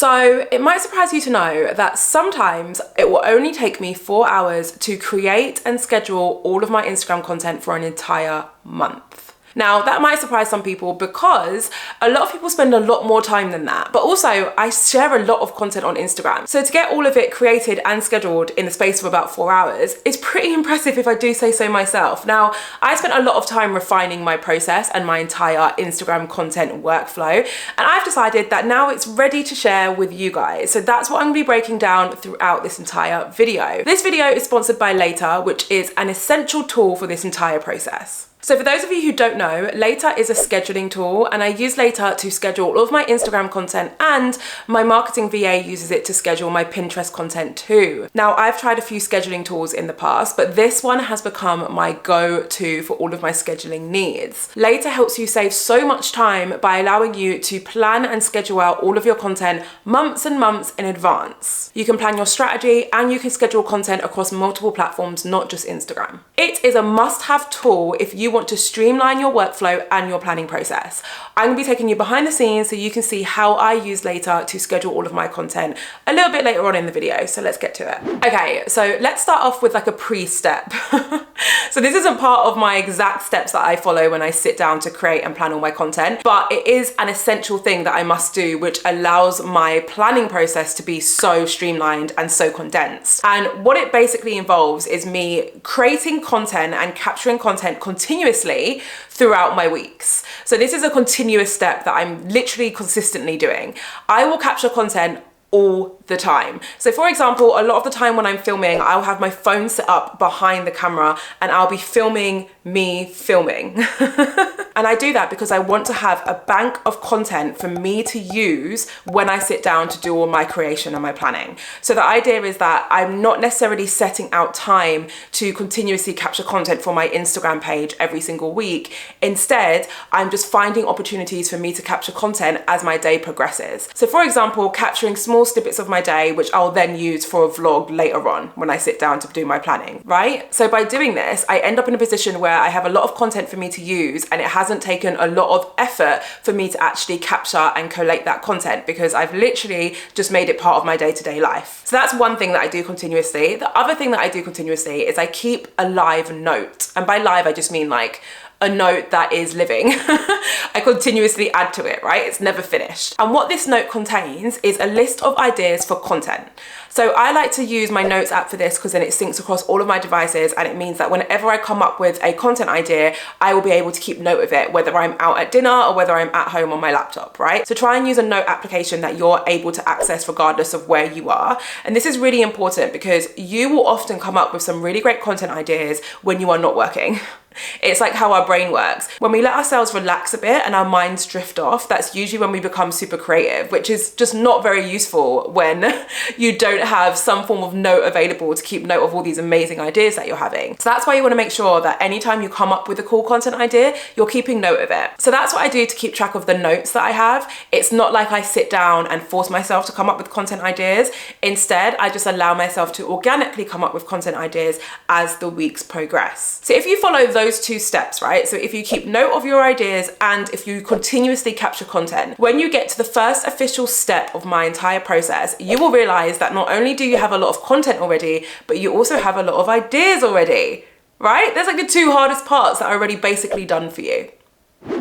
So it might surprise you to know that sometimes it will only take me 4 hours to create and schedule all of my Instagram content for an entire month. Now, that might surprise some people because a lot of people spend a lot more time than that. But also, I share a lot of content on Instagram. So to get all of it created and scheduled in the space of about 4 hours is pretty impressive if I do say so myself. Now, I spent a lot of time refining my process and my entire Instagram content workflow. And I've decided that now it's ready to share with you guys. So that's what I'm gonna be breaking down throughout this entire video. This video is sponsored by Later, which is an essential tool for this entire process. So for those of you who don't know, Later is a scheduling tool, and I use Later to schedule all of my Instagram content, and my marketing VA uses it to schedule my Pinterest content too. Now, I've tried a few scheduling tools in the past, but this one has become my go-to for all of my scheduling needs. Later helps you save so much time by allowing you to plan and schedule out all of your content months and months in advance. You can plan your strategy and you can schedule content across multiple platforms, not just Instagram. It is a must-have tool if you want to streamline your workflow and your planning process. I'm gonna be taking you behind the scenes so you can see how I use Later to schedule all of my content a little bit later on in the video. So let's get to it. Okay, so let's start off with like a pre-step. So this isn't part of my exact steps that I follow when I sit down to create and plan all my content, but it is an essential thing that I must do, which allows my planning process to be so streamlined and so condensed. And what it basically involves is me creating content and capturing content continuously throughout my weeks. So this is a continuous step that I'm literally consistently doing. I will capture content all the time. So for example, a lot of the time when I'm filming, I'll have my phone set up behind the camera and I'll be filming me filming. And I do that because I want to have a bank of content for me to use when I sit down to do all my creation and my planning. So the idea is that I'm not necessarily setting out time to continuously capture content for my Instagram page every single week. Instead, I'm just finding opportunities for me to capture content as my day progresses. So for example, capturing small snippets of my day, which I'll then use for a vlog later on when I sit down to do my planning, right? So by doing this, I end up in a position where I have a lot of content for me to use, and it hasn't taken a lot of effort for me to actually capture and collate that content because I've literally just made it part of my day-to-day life. So that's one thing that I do continuously. The other thing that I do continuously is I keep a live note. And by live, I just mean like a note that is living. I continuously add to it, right? It's never finished. And what this note contains is a list of ideas for content. So I like to use my notes app for this because then it syncs across all of my devices, and it means that whenever I come up with a content idea, I will be able to keep note of it, whether I'm out at dinner or whether I'm at home on my laptop, right? So try and use a note application that you're able to access regardless of where you are. And this is really important because you will often come up with some really great content ideas when you are not working. It's like how our brain works. When we let ourselves relax a bit and our minds drift off, that's usually when we become super creative, which is just not very useful when you don't have some form of note available to keep note of all these amazing ideas that you're having. So that's why you want to make sure that anytime you come up with a cool content idea, you're keeping note of it. So that's what I do to keep track of the notes that I have. It's not like I sit down and force myself to come up with content ideas. Instead, I just allow myself to organically come up with content ideas as the weeks progress. So if you follow those two steps, right? So if you keep note of your ideas and if you continuously capture content, when you get to the first official step of my entire process, you will realize that not only do you have a lot of content already, but you also have a lot of ideas already, right? There's like the two hardest parts that are already basically done for you.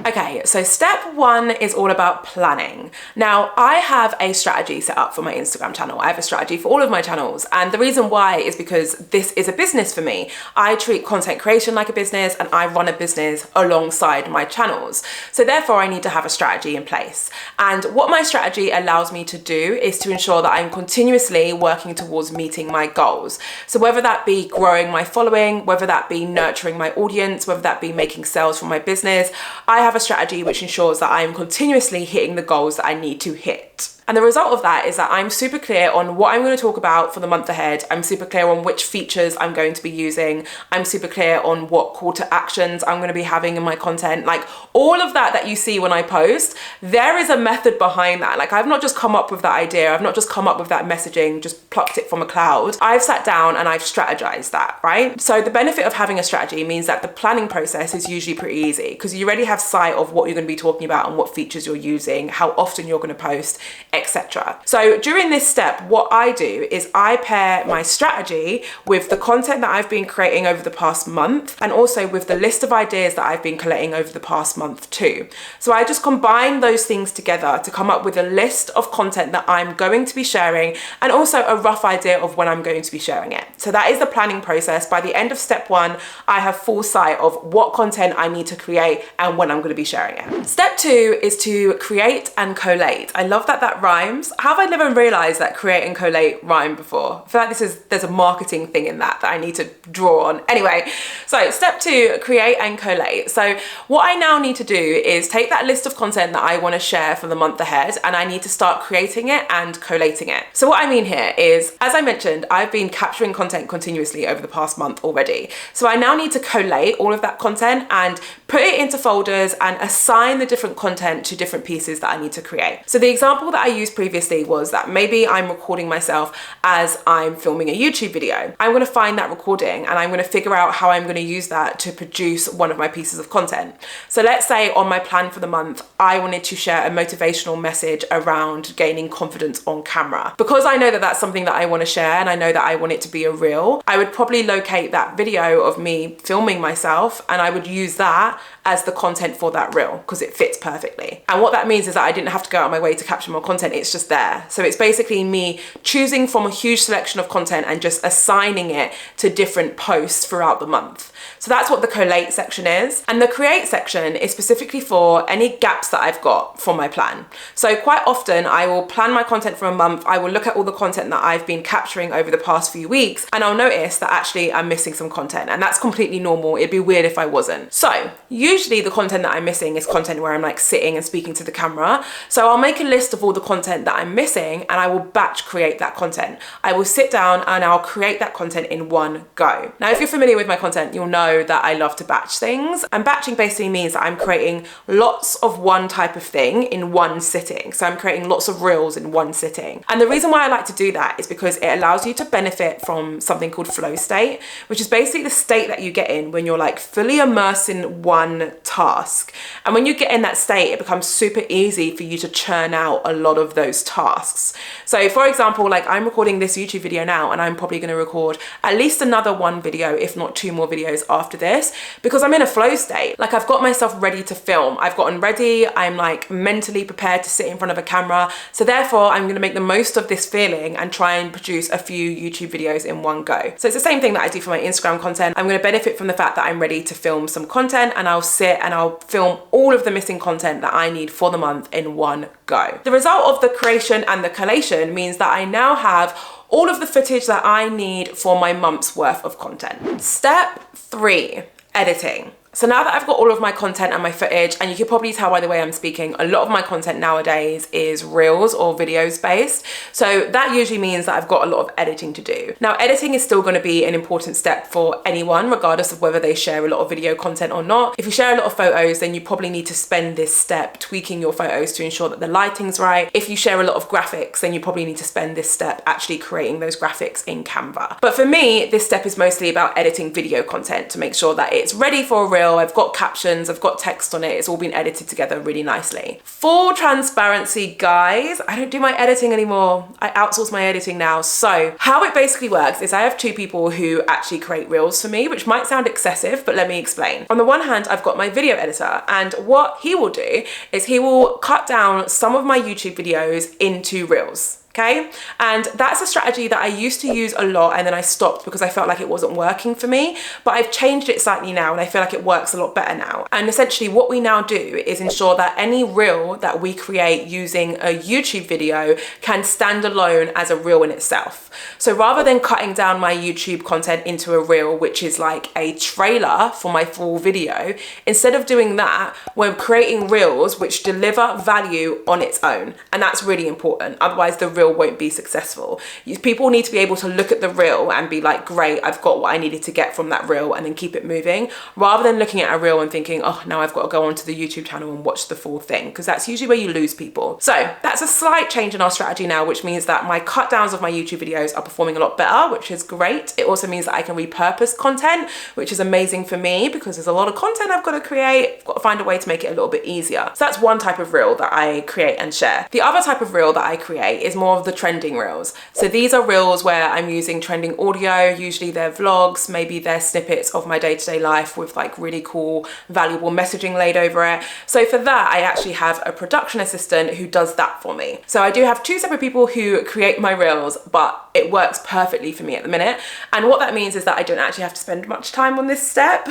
Okay, so step one is all about planning. Now, I have a strategy set up for my Instagram channel. I have a strategy for all of my channels. And the reason why is because this is a business for me. I treat content creation like a business and I run a business alongside my channels. So therefore, I need to have a strategy in place. And what my strategy allows me to do is to ensure that I'm continuously working towards meeting my goals. So whether that be growing my following, whether that be nurturing my audience, whether that be making sales from my business, I have a strategy which ensures that I'm continuously hitting the goals that I need to hit. And the result of that is that I'm super clear on what I'm going to talk about for the month ahead. I'm super clear on which features I'm going to be using. I'm super clear on what call to actions I'm going to be having in my content. Like all of that you see when I post, there is a method behind that. Like I've not just come up with that idea. I've not just come up with that messaging, just plucked it from a cloud. I've sat down and I've strategized that, right? So the benefit of having a strategy means that the planning process is usually pretty easy because you already have sight of what you're going to be talking about and what features you're using, how often you're going to post, etc. So during this step, what I do is I pair my strategy with the content that I've been creating over the past month, and also with the list of ideas that I've been collating over the past month too. So I just combine those things together to come up with a list of content that I'm going to be sharing, and also a rough idea of when I'm going to be sharing it. So that is the planning process. By the end of step 1, I have full sight of what content I need to create and when I'm going to be sharing it. Step 2 is to create and collate. I love that that rhymes. How have I never realized that create and collate rhyme before? I feel like there's a marketing thing in that I need to draw on. Anyway, so step 2, create and collate. So what I now need to do is take that list of content that I want to share for the month ahead, and I need to start creating it and collating it. So what I mean here is, as I mentioned, I've been capturing content continuously over the past month already. So I now need to collate all of that content and put it into folders and assign the different content to different pieces that I need to create. So the example that I used previously was that maybe I'm recording myself as I'm filming a YouTube video. I'm going to find that recording and I'm going to figure out how I'm going to use that to produce one of my pieces of content. So let's say on my plan for the month, I wanted to share a motivational message around gaining confidence on camera. Because I know that that's something that I want to share and I know that I want it to be a reel, I would probably locate that video of me filming myself and I would use that as the content for that reel because it fits perfectly. And what that means is that I didn't have to go out of my way to capture more content, it's just there. So it's basically me choosing from a huge selection of content and just assigning it to different posts throughout the month. So that's what the collate section is. And the create section is specifically for any gaps that I've got from my plan. So quite often I will plan my content for a month, I will look at all the content that I've been capturing over the past few weeks, and I'll notice that actually I'm missing some content, and that's completely normal. It'd be weird if I wasn't. So usually the content that I'm missing is content where I'm like sitting and speaking to the camera. So I'll make a list of all the content that I'm missing and I will batch create that content. I will sit down and I'll create that content in one go. Now, if you're familiar with my content, you'll know that I love to batch things. And batching basically means that I'm creating lots of one type of thing in one sitting. So I'm creating lots of reels in one sitting. And the reason why I like to do that is because it allows you to benefit from something called flow state, which is basically the state that you get in when you're like fully immersed in one task. And when you get in that state, it becomes super easy for you to churn out a lot of those tasks. So for example, like I'm recording this YouTube video now and I'm probably going to record at least another one video, if not 2 more videos after this, because I'm in a flow state. Like I've got myself ready to film. I've gotten ready. I'm like mentally prepared to sit in front of a camera. So therefore I'm going to make the most of this feeling and try and produce a few YouTube videos in one go. So it's the same thing that I do for my Instagram content. I'm going to benefit from the fact that I'm ready to film some content, and I'll sit and I'll film all of the missing content that I need for the month in one go. The result of the creation and the collation means that I now have all of the footage that I need for my month's worth of content. Step 3, editing. So now that I've got all of my content and my footage, and you can probably tell by the way I'm speaking, a lot of my content nowadays is reels or videos based. So that usually means that I've got a lot of editing to do. Now, editing is still going to be an important step for anyone, regardless of whether they share a lot of video content or not. If you share a lot of photos, then you probably need to spend this step tweaking your photos to ensure that the lighting's right. If you share a lot of graphics, then you probably need to spend this step actually creating those graphics in Canva. But for me, this step is mostly about editing video content to make sure that it's ready for a reel. I've got captions, I've got text on it, it's all been edited together really nicely. Full transparency, guys, I don't do my editing anymore. I outsource my editing now. So how it basically works is I have 2 people who actually create reels for me, which might sound excessive, but let me explain. On the one hand, I've got my video editor, and what he will do is he will cut down some of my YouTube videos into reels. Okay, and that's a strategy that I used to use a lot, and then I stopped because I felt like it wasn't working for me, but I've changed it slightly now and I feel like it works a lot better now. And essentially what we now do is ensure that any reel that we create using a YouTube video can stand alone as a reel in itself. So rather than cutting down my YouTube content into a reel, which is like a trailer for my full video, instead of doing that, we're creating reels which deliver value on its own, and that's really important. Otherwise the reel reel won't be successful. People need to be able to look at the reel and be like, great, I've got what I needed to get from that reel, and then keep it moving, rather than looking at a reel and thinking, oh, now I've got to go onto the YouTube channel and watch the full thing, because that's usually where you lose people. So that's a slight change in our strategy now, which means that my cut downs of my YouTube videos are performing a lot better, which is great. It also means that I can repurpose content, which is amazing for me because there's a lot of content I've got to create. I've got to find a way to make it a little bit easier. So that's one type of reel that I create and share. The other type of reel that I create is more of the trending reels. So these are reels where I'm using trending audio. Usually they're vlogs, maybe they're snippets of my day-to-day life with like really cool, valuable messaging laid over it. So for that, I actually have a production assistant who does that for me. So I do have two separate people who create my reels, but it works perfectly for me at the minute. And what that means is that I don't actually have to spend much time on this step.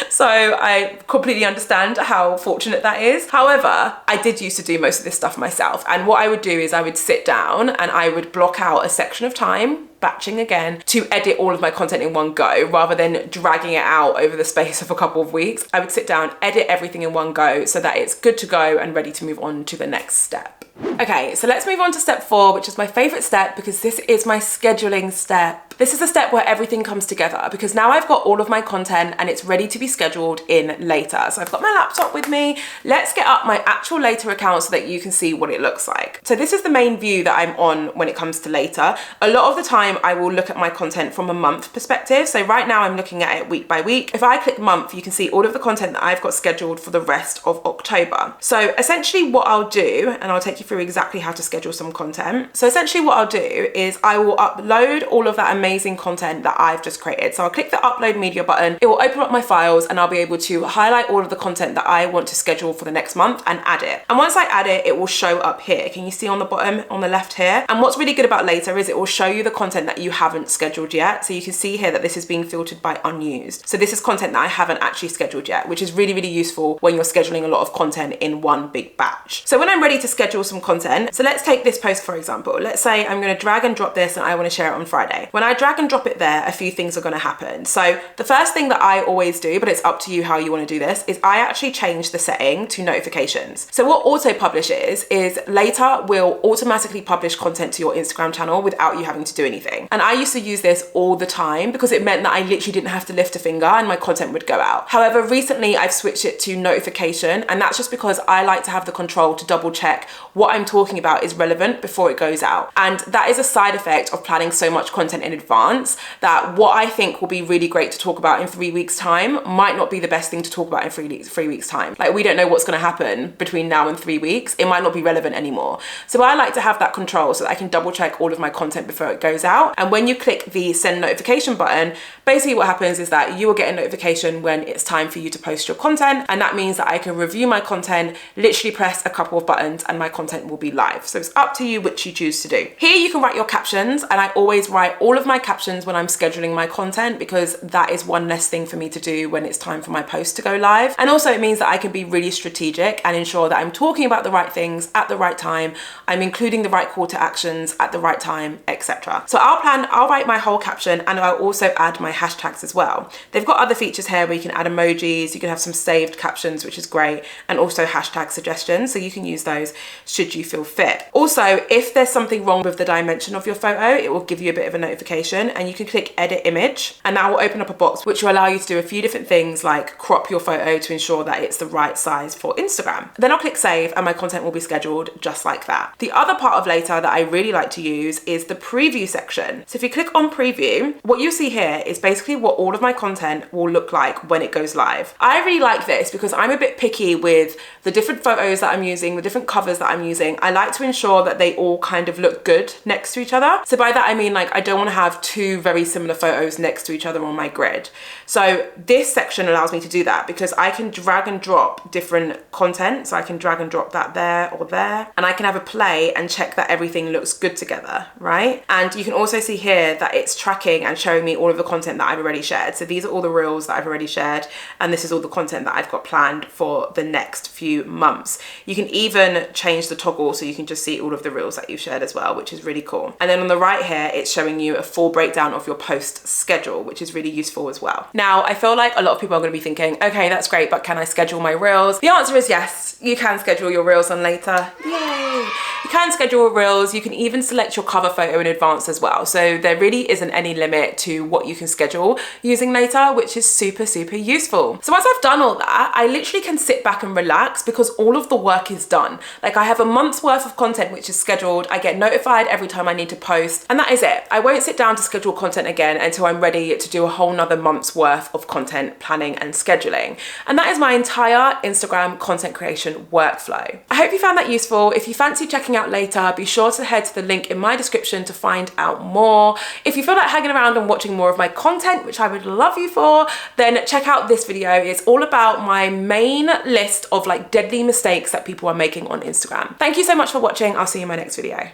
So I completely understand how fortunate that is. However, I did used to do most of this stuff myself. And what I would do is I would sit down and I would block out a section of time, batching again, to edit all of my content in one go, rather than dragging it out over the space of a couple of weeks. I would sit down, edit everything in one go so that it's good to go and ready to move on to the next step. Okay, so let's move on to step 4, which is my favorite step because this is my scheduling step. This is the step where everything comes together because now I've got all of my content and it's ready to be scheduled in later. So I've got my laptop with me. Let's get up my actual later account so that you can see what it looks like. So this is the main view that I'm on when it comes to later. A lot of the time I will look at my content from a month perspective. So right now I'm looking at it week by week. If I click month, you can see all of the content that I've got scheduled for the rest of October. So essentially what I'll do, and I'll take you through exactly how to schedule some content. So essentially what I'll do is I will upload all of that amazing content that I've just created. So I'll click the upload media button. It will open up my files and I'll be able to highlight all of the content that I want to schedule for the next month and add it. And once I add it, it will show up here. Can you see on the bottom, on the left here? And what's really good about later is it will show you the content that you haven't scheduled yet. So you can see here that this is being filtered by unused. So this is content that I haven't actually scheduled yet, which is really, really useful when you're scheduling a lot of content in one big batch. So when I'm ready to schedule some content, so let's take this post for example. Let's say I'm going to drag and drop this and I want to share it on Friday. When I drag and drop it there, a few things are going to happen. So the first thing that I always do, but it's up to you how you want to do this, is I actually change the setting to notifications. So what auto publish is later will automatically publish content to your Instagram channel without you having to do anything. And I used to use this all the time because it meant that I literally didn't have to lift a finger and my content would go out. However, recently I've switched it to notification, and that's just because I like to have the control to double check what I'm talking about is relevant before it goes out. And that is a side effect of planning so much content in advance that what I think will be really great to talk about in 3 weeks time might not be the best thing to talk about in 3 weeks time. Like, we don't know what's going to happen between now and 3 weeks. It might not be relevant anymore. So I like to have that control so that I can double check all of my content before it goes out. And when you click the send notification button, basically what happens is that you will get a notification when it's time for you to post your content. And that means that I can review my content, literally press a couple of buttons and my content will be live. So it's up to you which you choose to do. Here you can write your captions, and I always write all of my captions when I'm scheduling my content because that is one less thing for me to do when it's time for my post to go live. And also it means that I can be really strategic and ensure that I'm talking about the right things at the right time, I'm including the right call to actions at the right time, etc. So I'll write my whole caption and I'll also add my hashtags as well. They've got other features here where you can add emojis, you can have some saved captions, which is great, and also hashtag suggestions, so you can use those should you feel fit. Also, if there's something wrong with the dimension of your photo, it will give you a bit of a notification, and you can click edit image, and that will open up a box which will allow you to do a few different things like crop your photo to ensure that it's the right size for Instagram. Then I'll click save and my content will be scheduled just like that. The other part of later that I really like to use is the preview section. So if you click on preview, what you see here is basically what all of my content will look like when it goes live. I really like this because I'm a bit picky with the different photos that I'm using, the different covers that I'm using. I like to ensure that they all kind of look good next to each other. So by that I mean, like, I don't want to have two very similar photos next to each other on my grid. So this section allows me to do that because I can drag and drop different content. So I can drag and drop that there or there, and I can have a play and check that everything looks good together, right? And you can also see here that it's tracking and showing me all of the content that I've already shared. So these are all the reels that I've already shared, and this is all the content that I've got planned for the next few months. You can even change the toggle so you can just see all of the reels that you've shared as well, which is really cool. And then on the right here, it's showing you a full breakdown of your post schedule, which is really useful as well. Now, I feel like a lot of people are going to be thinking, okay, that's great, but can I schedule my reels? The answer is yes, you can schedule your reels on later. Yay! You can schedule reels, you can even select your cover photo in advance as well. So there really isn't any limit to what you can schedule using Later, which is super, super useful. So once I've done all that, I literally can sit back and relax because all of the work is done. Like I have a month's worth of content which is scheduled. I get notified every time I need to post, and that is it. I won't sit down to schedule content again until I'm ready to do a whole nother month's worth of content planning and scheduling. And that is my entire Instagram content creation workflow. I hope you found that useful. If you fancy checking out Later, be sure to head to the link in my description to find out more. If you feel like hanging around and watching more of my content, which I would love you for, then check out this video. It's all about my main list of like deadly mistakes that people are making on Instagram. Thank you so much for watching. I'll see you in my next video.